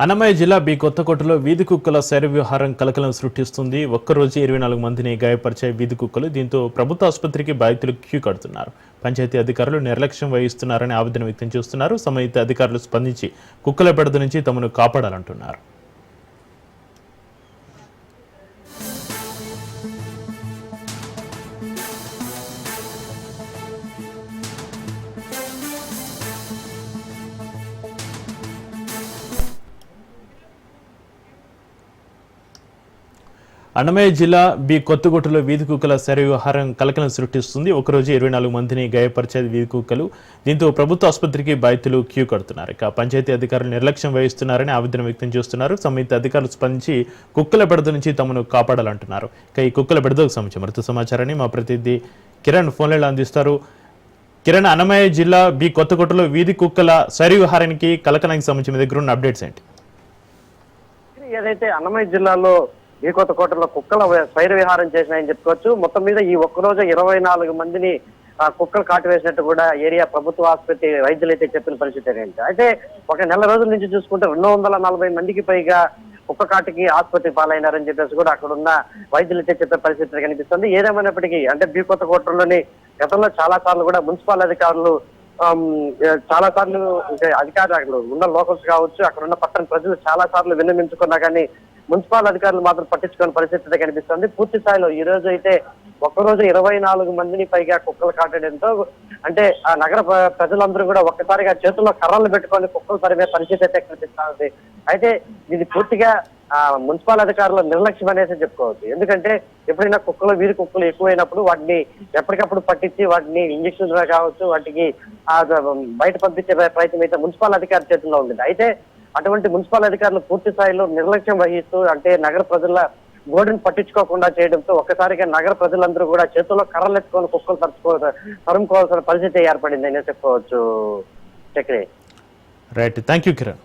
అన్నమయ్య జిల్లా బి కొత్తకోటలో వీధి కుక్కల శైర వ్యవహారం కలకలం సృష్టిస్తుంది. ఒక్కరోజు 24 మందిని గాయపరిచే వీధి కుక్కలు. దీంతో ప్రభుత్వ ఆసుపత్రికి బాధితులు క్యూ కడుతున్నారు. పంచాయతీ అధికారులు నిర్లక్ష్యం వహిస్తున్నారని ఆవేదన వ్యక్తం చేస్తున్నారు. సంబంధిత అధికారులు స్పందించి కుక్కల బెడద నుంచి తమను కాపాడాలంటున్నారు. అన్నమయ్య జిల్లా బి కొత్తకోటలో వీధి కుక్కల శైర వ్యవహారం కలకలం సృష్టిస్తుంది. ఒకరోజు 24 మందిని గాయపరిచే వీధి కుక్కలు. దీంతో ప్రభుత్వ ఆసుపత్రికి బాధితులు క్యూ కడుతున్నారు. ఇక పంచాయతీ అధికారులు నిర్లక్ష్యం వహిస్తున్నారని ఆవేదన వ్యక్తం చేస్తున్నారు. సంబంధిత అధికారులు స్పందించి కుక్కల బెడద నుంచి తమను కాపాడాలంటున్నారు. ఇక ఈ కుక్కల బెడదకు సంబంధించి మరింత సమాచారాన్ని మా ప్రతినిధి కిరణ్ ఫోన్లలో అందిస్తారు. కిరణ్, అన్నమయ్య జిల్లా బి కొత్తకోటలో వీధి కుక్కల శైర వ్యవహారానికి కలకలానికి సంబంధించి మీ దగ్గర ఉన్న అప్డేట్స్ ఏంటి? ఏదైతే అన్నమయ్య జిల్లాలో ఈ కొత్తకోటలో కుక్కల స్వైర విహారం చేసినాయని చెప్పుకోవచ్చు. మొత్తం మీద ఈ ఒక్కరోజు 24 మందిని కుక్కలు కాటు వేసినట్టు కూడా ఏరియా ప్రభుత్వ ఆసుపత్రి వైద్యులు అయితే చెప్పిన పరిస్థితి ఏంటి. అయితే ఒక నెల రోజుల నుంచి చూసుకుంటే 240 మందికి పైగా కుక్క కాటికి ఆసుపత్రి పాలైనారని చెప్పేసి కూడా అక్కడ ఉన్న వైద్యులు అయితే చెప్పే పరిస్థితి కనిపిస్తుంది. ఏదేమైనప్పటికీ అంటే బి కొత్తకోటలోని గతంలో చాలా సార్లు కూడా మున్సిపల్ అధికారులు చాలా సార్లు అధికారులు అక్కడ ఉన్న లోకల్స్ కావచ్చు, అక్కడ ఉన్న పట్టణ ప్రజలు చాలా సార్లు విన్నవించుకున్నా కానీ మున్సిపల్ అధికారులు మాత్రం పట్టించుకునే పరిస్థితి కనిపిస్తుంది. పూర్తి స్థాయిలో ఈ రోజు అయితే ఒక్కరోజు 24 మందిని పైగా కుక్కలు కాటడంతో అంటే ఆ నగర ప్రజలందరూ కూడా ఒక్కసారిగా చేతుల్లో కర్రలు పెట్టుకొని కుక్కలు తరిమే పరిస్థితి అయితే కనిపిస్తుంది. అయితే ఇది పూర్తిగా మున్సిపల్ అధికారుల నిర్లక్ష్యం అనేసి చెప్పుకోవచ్చు. ఎందుకంటే ఎప్పుడైనా వీధి కుక్కలు ఎక్కువైనప్పుడు వాటిని ఎప్పటికప్పుడు పట్టించి వాటిని ఇంజక్షన్ కావచ్చు వాటికి బయట పంపించే ప్రయత్నం అయితే మున్సిపల్ అధికారి చేతుల్లో ఉంటుంది. అయితే అటువంటి మున్సిపల్ అధికారులు పూర్తి స్థాయిలో నిర్లక్ష్యం వహిస్తూ అంటే నగర ప్రజల గోడును పట్టించుకోకుండా చేయడంతో ఒక్కసారిగా నగర ప్రజలందరూ కూడా చేతుల్లో కర్రలు ఎత్తుకొని కుక్కలు తరుముకోవాల్సిన పరిస్థితి ఏర్పడింది అనే చెప్పుకోవచ్చు. Chakri. Right, thank you Kiran.